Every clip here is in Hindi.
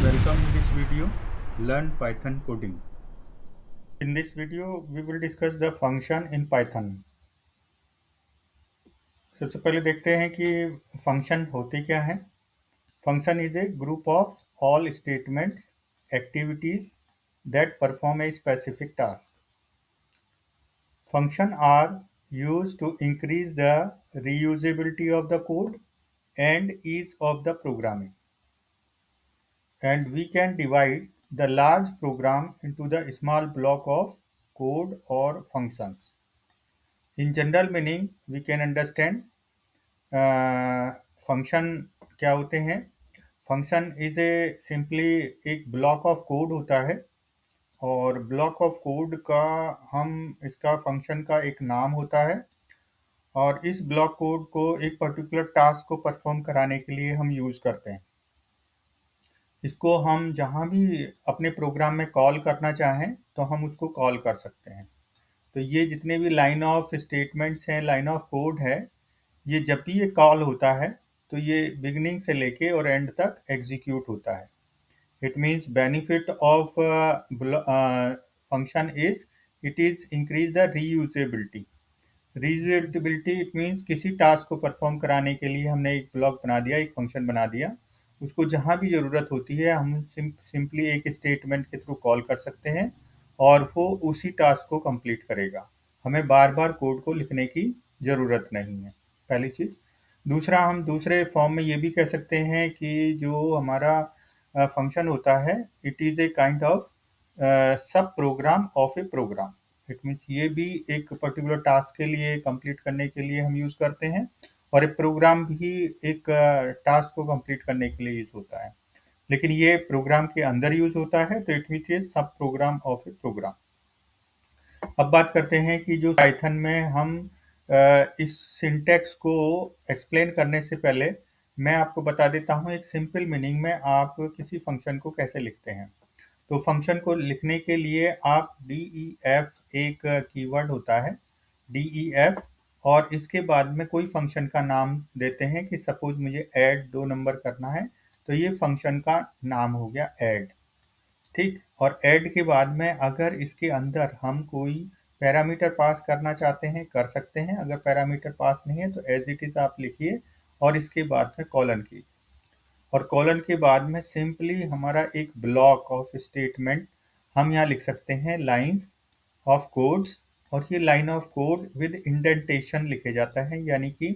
Welcome in this video, learn Python coding. In this video, we will discuss the function in Python. सबसे पहले देखते हैं कि फंक्शन होते क्या हैं. Function is a group of all statements, activities that perform a specific task. Functions are used to increase the reusability of the code and ease of the programming. And we can divide the large program into the small block of code or functions. In general meaning, we can understand function क्या होते हैं. फंक्शन इज ए सिंपली एक ब्लॉक ऑफ कोड होता है और ब्लॉक ऑफ कोड का हम इसका फंक्शन का एक नाम होता है और इस ब्लॉक कोड को एक पर्टिकुलर टास्क को परफॉर्म कराने के लिए हम यूज़ करते हैं. इसको हम जहाँ भी अपने प्रोग्राम में कॉल करना चाहें तो हम उसको कॉल कर सकते हैं. तो ये जितने भी लाइन ऑफ स्टेटमेंट्स हैं, लाइन ऑफ कोड है, ये जब भी ये कॉल होता है तो ये बिगिनिंग से लेके और एंड तक एग्जीक्यूट होता है. It means benefit of function is it is increase the reusability. Reusability it means किसी टास्क को परफॉर्म कराने के लिए हमने एक ब्लॉक बना दिया, एक फंक्शन बना दिया, उसको जहाँ भी ज़रूरत होती है हम सिंपली एक स्टेटमेंट के थ्रू कॉल कर सकते हैं और वो उसी टास्क को कंप्लीट करेगा. हमें बार बार कोड को लिखने की ज़रूरत नहीं है, पहली चीज़. दूसरा, हम दूसरे फॉर्म में ये भी कह सकते हैं कि जो हमारा फंक्शन होता है it is a kind of sub program of a program. It means ये भी एक पर्टिकुलर टास्क के लिए कंप्लीट करने के लिए हम यूज़ करते हैं और एक प्रोग्राम भी एक टास्क को कंप्लीट करने के लिए यूज़ होता है, लेकिन ये प्रोग्राम के अंदर यूज़ होता है तो इट मीन्स ये सब प्रोग्राम ऑफ ए प्रोग्राम. अब बात करते हैं कि जो पाइथन में हम इस सिंटैक्स को एक्सप्लेन करने से पहले मैं आपको बता देता हूँ एक सिंपल मीनिंग में आप किसी फंक्शन को कैसे लिखते हैं. तो फंक्शन को लिखने के लिए आप DEF एक कीवर्ड होता है, DEF, और इसके बाद में कोई फंक्शन का नाम देते हैं कि सपोज मुझे ऐड 2 नंबर करना है तो ये फंक्शन का नाम हो गया ऐड. ठीक, और ऐड के बाद में अगर इसके अंदर हम कोई पैरामीटर पास करना चाहते हैं कर सकते हैं. अगर पैरामीटर पास नहीं है तो एज इट इज आप लिखिए और इसके बाद में कॉलन कीजिए और कॉलन के बाद में सिंपली हमारा एक ब्लॉक ऑफ स्टेटमेंट हम यहाँ लिख सकते हैं, लाइंस ऑफ कोड्स. और ये line of code with indentation लिखे जाता है, यानी कि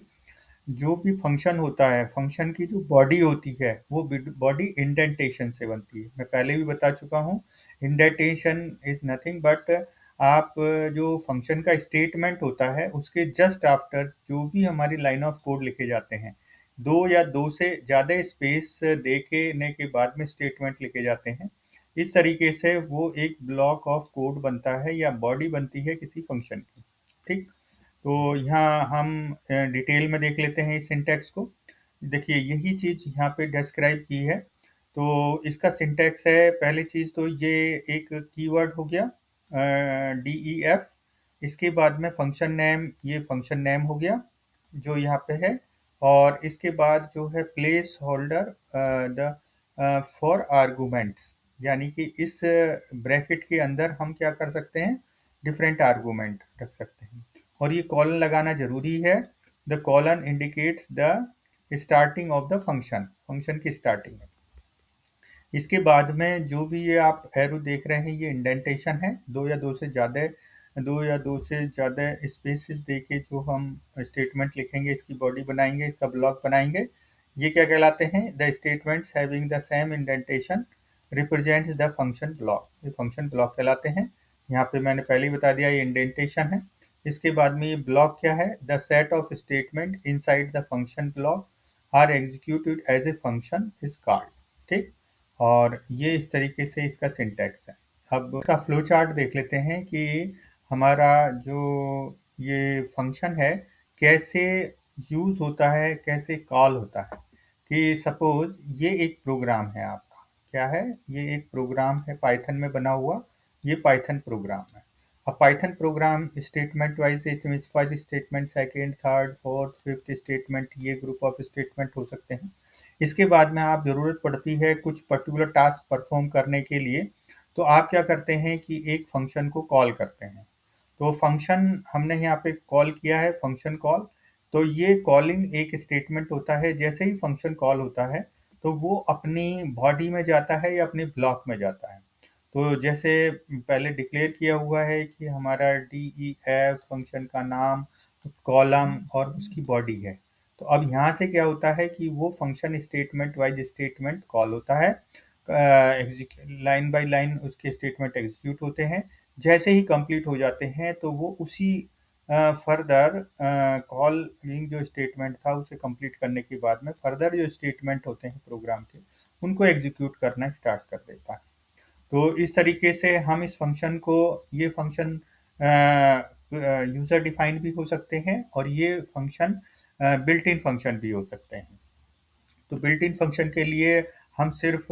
जो भी फंक्शन होता है, फंक्शन की जो बॉडी होती है वो बॉडी इंडेंटेशन से बनती है. मैं पहले भी बता चुका हूँ, इंडेंटेशन इज नथिंग बट आप जो फंक्शन का स्टेटमेंट होता है उसके जस्ट आफ्टर जो भी हमारी लाइन ऑफ कोड लिखे जाते हैं, 2 या 2 से ज़्यादा स्पेस देने के बाद में स्टेटमेंट लिखे जाते हैं. इस तरीके से वो एक ब्लॉक ऑफ कोड बनता है या बॉडी बनती है किसी फंक्शन की. ठीक, तो यहाँ हम डिटेल में देख लेते हैं इस सिंटैक्स को. देखिए यही चीज़ यहाँ पे डिस्क्राइब की है. तो इसका सिंटैक्स है, पहली चीज़ तो ये एक कीवर्ड हो गया DEF. इसके बाद में फंक्शन नेम, ये फंक्शन नेम हो गया जो यहाँ पे है, और इसके बाद जो है place holder the for arguments, यानी कि इस ब्रैकेट के अंदर हम क्या कर सकते हैं, डिफरेंट आर्गूमेंट रख सकते हैं. और ये कॉलन लगाना जरूरी है. The colon indicates the starting of the function, function की स्टार्टिंग है. इसके बाद में जो भी ये आप एरो देख रहे हैं ये इंडेंटेशन है. 2 या 2 से ज़्यादा स्पेसेस देके जो हम स्टेटमेंट लिखेंगे, इसकी बॉडी बनाएंगे, इसका ब्लॉक बनाएंगे, ये क्या कहलाते हैं, the statements having the same indentation represents the function block. ये फंक्शन ब्लॉक कहलाते हैं. यहाँ पे मैंने पहले ही बता दिया ये इंडेंटेशन है. इसके बाद में ये ब्लॉक क्या है, the set of statement inside the function block are executed as a function is called. ठीक, और ये इस तरीके से इसका सिंटैक्स है. अब इसका फ्लो चार्ट देख लेते हैं कि हमारा जो ये फंक्शन है कैसे यूज़ होता है, कैसे कॉल होता है. कि सपोज ये एक प्रोग्राम है आपका, क्या है, ये एक प्रोग्राम है पाइथन में बना हुआ, ये पाइथन प्रोग्राम है. अब Python program statement wise first statement, second, third, fourth, fifth statement, ये ग्रुप ऑफ स्टेटमेंट हो सकते हैं. इसके बाद में आप ज़रूरत पड़ती है कुछ पर्टिकुलर टास्क परफॉर्म करने के लिए, तो आप क्या करते हैं कि एक फंक्शन को कॉल करते हैं। तो फंक्शन हमने यहाँ पे कॉल किया है फंक्शन कॉल, तो ये कॉलिंग एक स्टेटमेंट होता है। जैसे ही फंक्शन कॉल होता है तो वो अपनी बॉडी में जाता है या अपने ब्लॉक में जाता है। तो जैसे पहले डिक्लेयर किया हुआ है कि हमारा DEF फंक्शन का नाम, कॉलम और उसकी बॉडी है। तो अब यहाँ से क्या होता है कि वो function statement wise statement call होता है, लाइन बाय लाइन उसके स्टेटमेंट एग्जीक्यूट होते हैं। जैसे ही कंप्लीट हो जाते हैं तो वो उसी फर्दर कॉलिंग जो स्टेटमेंट था उसे कंप्लीट करने के बाद में फर्दर जो स्टेटमेंट होते हैं प्रोग्राम के, उनको एग्जीक्यूट करना स्टार्ट कर देता है। तो इस तरीके से हम इस फंक्शन को, ये फंक्शन यूज़र डिफाइंड भी हो सकते हैं और ये फंक्शन बिल्ट इन फंक्शन भी हो सकते हैं। तो बिल्ट इन फंक्शन के लिए हम सिर्फ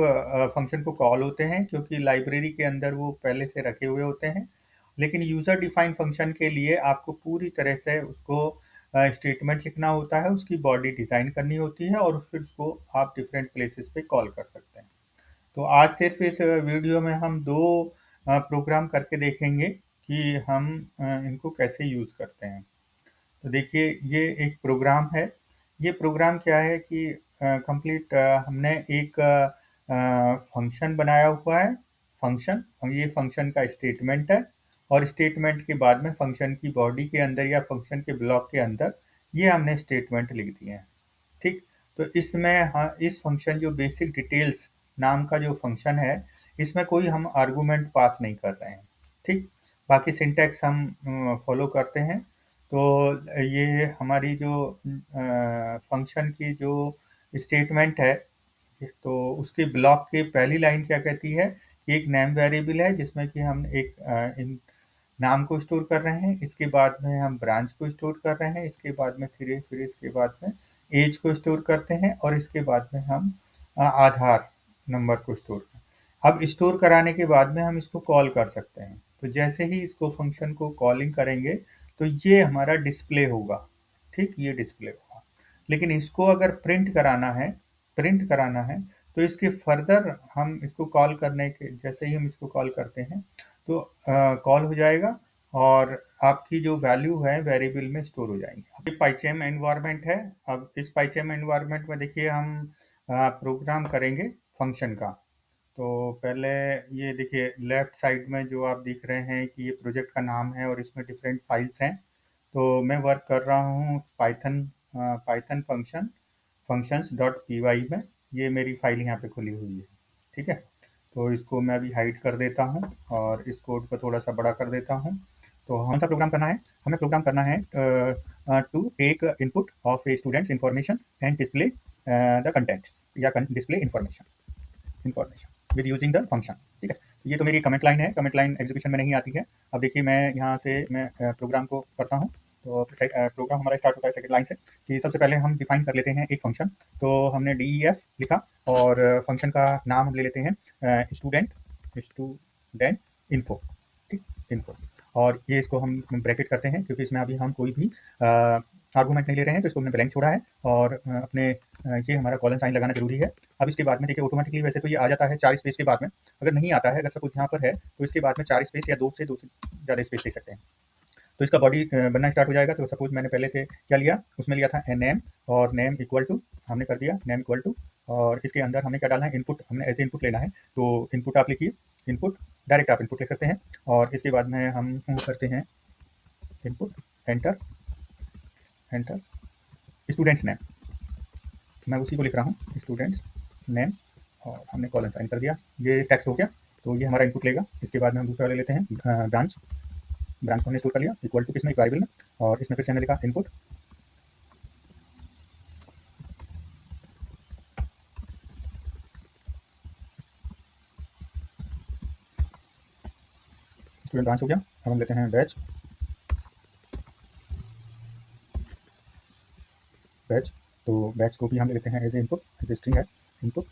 फंक्शन को कॉल होते हैं क्योंकि लाइब्रेरी के अंदर वो पहले से रखे हुए होते हैं। लेकिन यूज़र डिफाइंड फंक्शन के लिए आपको पूरी तरह से उसको स्टेटमेंट लिखना होता है, उसकी बॉडी डिज़ाइन करनी होती है और फिर उसको आप डिफरेंट प्लेसेस पे कॉल कर सकते हैं। तो आज सिर्फ इस वीडियो में हम दो प्रोग्राम करके देखेंगे कि हम इनको कैसे यूज़ करते हैं। तो देखिए ये एक प्रोग्राम है। ये प्रोग्राम क्या है कि कंप्लीट हमने एक फंक्शन बनाया हुआ है। फंक्शन, ये फंक्शन का स्टेटमेंट है और स्टेटमेंट के बाद में फंक्शन की बॉडी के अंदर या फंक्शन के ब्लॉक के अंदर ये हमने स्टेटमेंट लिख दिए हैं। ठीक। तो इसमें हाँ, इस फंक्शन जो बेसिक डिटेल्स नाम का जो फंक्शन है, इसमें कोई हम आर्गुमेंट पास नहीं कर रहे हैं। ठीक। बाकी सिंटैक्स हम फॉलो करते हैं। तो ये हमारी जो फंक्शन की जो स्टेटमेंट है, तो उसके ब्लॉक की पहली लाइन क्या कहती है कि एक नेम वेरिएबल है जिसमें कि हम एक इन नाम को स्टोर कर रहे हैं। इसके बाद में हम ब्रांच को स्टोर कर रहे हैं। इसके बाद में फिर इसके बाद में एज को स्टोर करते हैं और इसके बाद में हम आधार नंबर को स्टोर करते हैं। अब स्टोर कराने के बाद में हम इसको कॉल कर सकते हैं। तो जैसे ही इसको फंक्शन को कॉलिंग करेंगे तो ये हमारा डिस्प्ले होगा। ठीक, ये डिस्प्ले होगा। लेकिन इसको अगर प्रिंट कराना है तो इसके फर्दर हम इसको कॉल करने के, जैसे ही हम इसको कॉल करते हैं तो कॉल हो जाएगा और आपकी जो वैल्यू है वेरिएबल में स्टोर हो जाएंगे। अब ये पाइचेम एनवायरनमेंट है। अब इस पाइचेम एनवायरनमेंट में देखिए हम प्रोग्राम करेंगे फंक्शन का। तो पहले ये देखिए लेफ्ट साइड में जो आप देख रहे हैं कि ये प्रोजेक्ट का नाम है और इसमें डिफरेंट फाइल्स हैं। तो मैं वर्क कर रहा हूँ पाइथन फंक्शंस डॉट py में। ये मेरी फाइल यहाँ पे खुली हुई है। ठीक है। तो इसको मैं अभी हाइड कर देता हूँ और इस कोड को थोड़ा सा बड़ा कर देता हूँ। तो हम सा प्रोग्राम करना है, हमें प्रोग्राम करना है to take input of a students information and display the contents या display information with using the function. ठीक है। ये तो मेरी कमेंट लाइन है, कमेंट लाइन एग्जीक्यूशन में नहीं आती है। अब देखिए मैं यहाँ से मैं प्रोग्राम को करता हूँ। तो प्रोग्राम हमारा स्टार्ट होता है सेकंड लाइन से कि सबसे पहले हम डिफाइन कर लेते हैं एक फंक्शन। तो हमने DEF लिखा और फंक्शन का नाम हम ले लेते हैं स्टूडेंट इन्फो। ठीक, इन्फो। और ये इसको हम ब्रैकेट करते हैं क्योंकि इसमें अभी हम कोई भी आर्गूमेंट नहीं ले रहे हैं, तो इसको हमने ब्लैंक छोड़ा है और अपने ये हमारा कॉलन साइन लगाना जरूरी है। अब इसके बाद में देखिए ऑटोमेटिकली वैसे तो ये आ जाता है 4 स्पेस के बाद में। अगर नहीं आता है, अगर सपोज यहाँ पर है तो इसके बाद में 4 स्पेस या 2 से ज़्यादा स्पेस ले सकते हैं। तो इसका बॉडी बनना स्टार्ट हो जाएगा। तो सपोज मैंने पहले से क्या लिया, उसमें लिया था नेम और नेम इक्वल टू, हमने कर दिया नेम इक्वल टू और इसके अंदर हमने क्या डालना है, इनपुट हमने एज ए इनपुट लेना है। तो इनपुट आप लिखिए, इनपुट डायरेक्ट आप इनपुट लिख सकते हैं और इसके बाद में हम करते हैं input enter enter students name. मैं उसी को लिख रहा हूँ स्टूडेंट्स नेम और हमने कॉलन साइन कर दिया। ये टेक्स्ट हो गया। तो ये हमारा इनपुट लेगा। इसके बाद में हम दूसरा ले लेते हैं ब्रांच को हमने स्टोर कर लिया इक्वल टू किसमें, एक वेरिएबल में, और इसमें फिर से हमने लिखा इनपुट स्टूडेंट ब्रांच हो गया। अब हम लेते हैं बैच। तो बैच को भी हम ले लेते हैं as a input, as a string है इनपुट।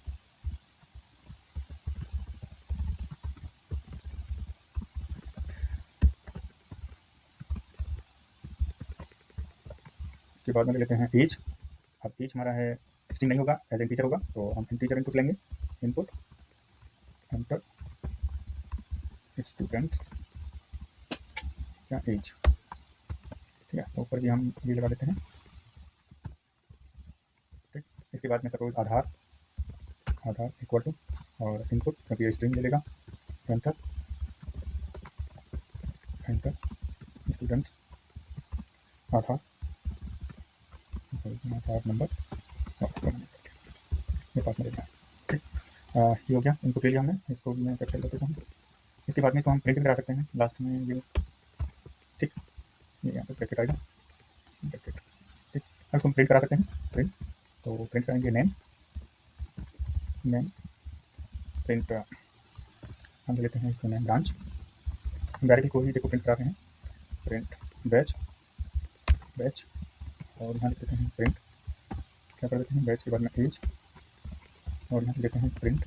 इसके बाद में ले लेते हैं एज। अब एज हमारा है स्ट्रिंग नहीं होगा, एज इंटीजर होगा, तो हम इंटीजर इनपुट लेंगे। इनपुट एंटर स्टूडेंट या एज, ठीक है। तो ऊपर भी हम ये लगा देते हैं, ठीक। इसके बाद में सपोज आधार इक्वल टू और इनपुट, क्योंकि ये स्ट्रिंग ले लेगा, एंटर स्टूडेंट आधार नंबर और ये पास में देना है, ठीक। ये हो गया, इनपुट ले लिया हमने, इसको भी मैं कैपिटल कर देता हूँ। इसके बाद में इसको हम प्रिंट भी करा सकते हैं लास्ट में ये, ठीक। ये यहाँ पे ब्रैकेट आएगा, ब्रैकेट, ठीक। अब इसको हम प्रिंट करा सकते हैं, प्रिंट। तो प्रिंट करेंगे नेम प्रिंट, हम ले लेते हैं इसको नेम ब्रांच, डायरेक्टली कोई भी देखो प्रिंट करा रहे हैं, प्रिंट बैच और यहाँ लिख देते हैं प्रिंट, क्या कर देते हैं, बैच के बाद में एज और यहाँ लिख देते हैं प्रिंट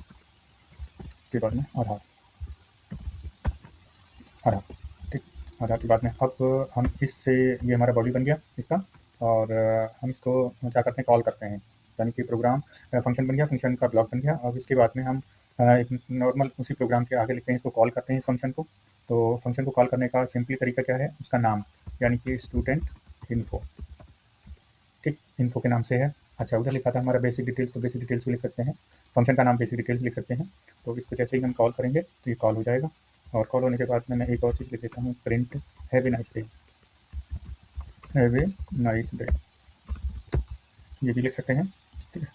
के बाद में आधार, ठीक। आधार के बाद में अब हम इससे, ये हमारा बॉडी बन गया इसका, और हम इसको क्या करते हैं, कॉल करते हैं, यानी कि प्रोग्राम फंक्शन बन गया, फंक्शन का ब्लॉक बन गया। अब इसके बाद में हम एक नॉर्मल उसी प्रोग्राम के आगे लिखते हैं, इसको कॉल करते हैं इस फंक्शन को। तो फंक्शन को कॉल करने का सिंपली तरीका क्या है, उसका नाम, यानी कि स्टूडेंट इन्फो, ठीक, इन्फो के नाम से है। अच्छा, उधर लिखा था हमारा बेसिक डिटेल्स, तो बेसिक डिटेल्स भी लिख सकते हैं, फंक्शन का नाम बेसिक डिटेल्स लिख सकते हैं। तो इसको जैसे ही हम कॉल करेंगे तो ये कॉल हो जाएगा, और कॉल होने के बाद में मैं एक और चीज़ लिख देता हूँ, print have a nice day, have a nice day, ये भी लिख सकते हैं, ठीक है।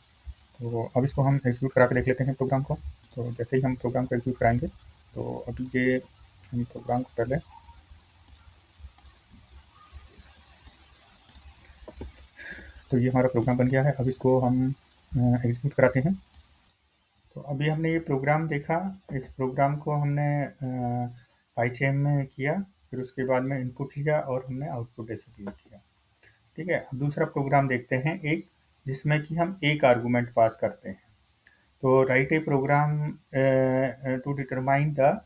तो अब इसको हम एग्जीक्यूट करा के देख लेते हैं प्रोग्राम को। तो जैसे ही हम प्रोग्राम को एग्जीक्यूट कराएंगे, तो अभी ये हम प्रोग्राम को पहले, तो ये हमारा प्रोग्राम बन गया है। अब इसको हम एग्जीक्यूट कराते हैं। तो अभी हमने ये प्रोग्राम देखा, इस प्रोग्राम को हमने पाइचेम में किया, फिर उसके बाद में इनपुट लिया और हमने आउटपुट ऐसे किया, ठीक है। अब दूसरा प्रोग्राम देखते हैं, एक जिसमें कि हम एक आर्गूमेंट पास करते हैं। तो write a program to determine the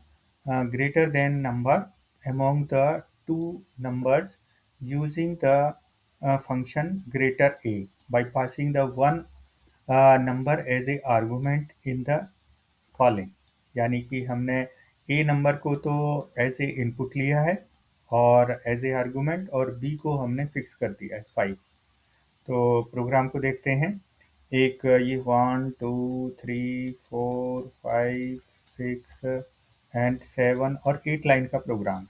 greater than number among the two numbers using the function greater a by passing the one number as a argument in the calling, यानी कि हमने ए नंबर को तो एज ए इनपुट लिया है और एज ए आर्गूमेंट, और बी को हमने फिक्स कर दिया है 5। तो प्रोग्राम को देखते हैं, एक ये 1 2 3 4 5 6 एंड 7 और 8 लाइन का प्रोग्राम।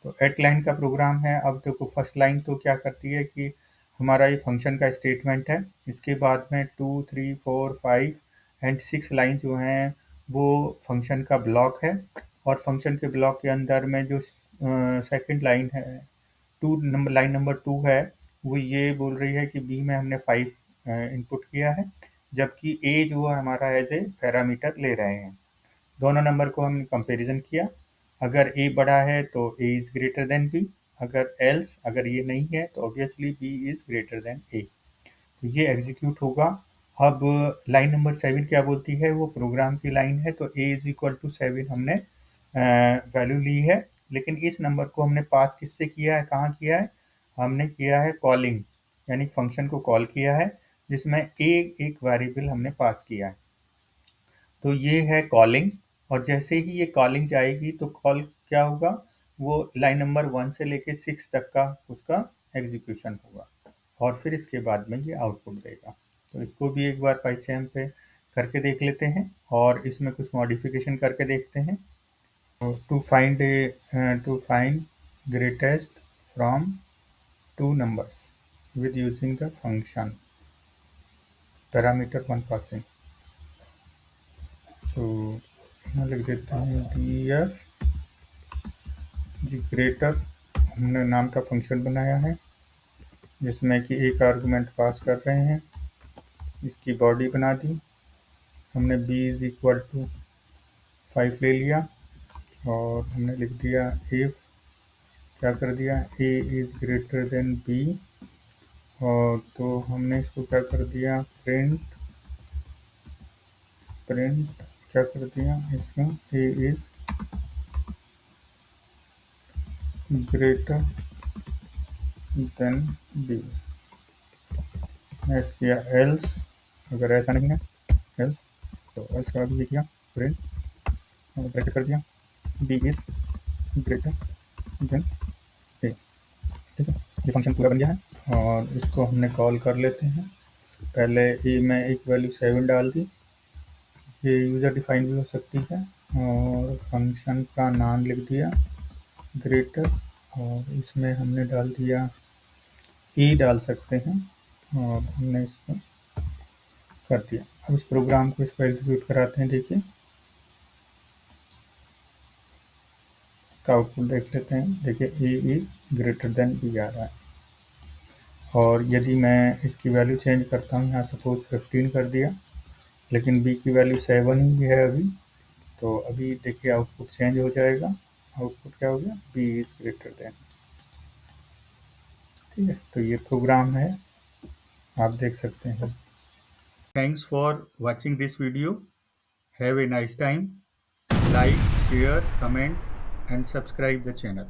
तो 8 लाइन का प्रोग्राम है। अब देखो फर्स्ट लाइन तो क्या करती है कि हमारा ये फंक्शन का स्टेटमेंट है, इसके बाद में 2 3 4 5 एंड 6 लाइन जो हैं वो फंक्शन का ब्लॉक है, और फंक्शन के ब्लॉक के अंदर में जो सेकंड लाइन है, लाइन नंबर 2 है, वो ये बोल रही है कि बी में हमने 5 इनपुट किया है, जबकि ए जो है हमारा एज ए पैरामीटर ले रहे हैं। दोनों नंबर को हमने कंपैरिजन किया, अगर ए बड़ा है तो A is greater than B, अगर ये नहीं है तो obviously B is greater than A. तो ये एग्जीक्यूट होगा। अब लाइन नंबर 7 क्या बोलती है, वो प्रोग्राम की लाइन है, तो ए इज इक्वल टू 7 हमने वैल्यू ली है, लेकिन इस नंबर को हमने पास किससे किया है, कहाँ किया है, हमने किया है कॉलिंग, यानी फंक्शन को कॉल किया है, जिसमें एक वेरिएबल हमने पास किया है। तो ये है कॉलिंग, और जैसे ही ये कॉलिंग जाएगी तो कॉल क्या होगा, वो लाइन नंबर 1 से लेके 6 तक का उसका एग्जीक्यूशन होगा, और फिर इसके बाद में ये आउटपुट देगा। तो इसको भी एक बार पाइथन पे करके देख लेते हैं, और इसमें कुछ मॉडिफिकेशन करके देखते हैं। To find greatest from two numbers with using the function parameter 1 passing. तो यहाँ लिख देते हैं डी एफ जी ग्रेटर, हमने नाम का फंक्शन बनाया है जिसमें कि एक आर्गुमेंट पास कर रहे हैं, इसकी बॉडी बना दी हमने, b इज इक्वल टू 5 ले लिया, और हमने लिख दिया इफ, क्या कर दिया, a is greater then b, और तो हमने इसको क्या कर दिया, प्रिंट क्या कर दिया इसमें, a is greater then b, next किया एल्स अगर ऐसा नहीं है एल्स, तो एल्स का भी किया प्रिंट, ब्रैकेट कर दिया बी इज ग्रेटर देन ए। ठीक है, ये फंक्शन पूरा बन गया है और इसको हमने कॉल कर लेते हैं। पहले ही मैं एक वैल्यू 7 डाल दी, ये यूज़र डिफाइन भी हो सकती है, और फंक्शन का नाम लिख दिया ग्रेटर, और इसमें हमने डाल दिया ई डाल सकते हैं, और हमने इसको कर दिया। अब इस प्रोग्राम को इसको एग्जीक्यूट कराते हैं। देखिए इसका आउटपुट देख लेते हैं। देखिए A is greater than B आ रहा है। और यदि मैं इसकी वैल्यू चेंज करता हूँ, यहाँ सपोज 15 कर दिया, लेकिन बी की वैल्यू 7 ही है अभी, तो अभी देखिए आउटपुट चेंज हो जाएगा। आउटपुट क्या हो गया, बी इज़ ग्रेटर देन। ठीक है, तो ये प्रोग्राम है, आप देख सकते हैं। Thanks for watching this video. Have a nice time. Like, share, comment and subscribe the channel.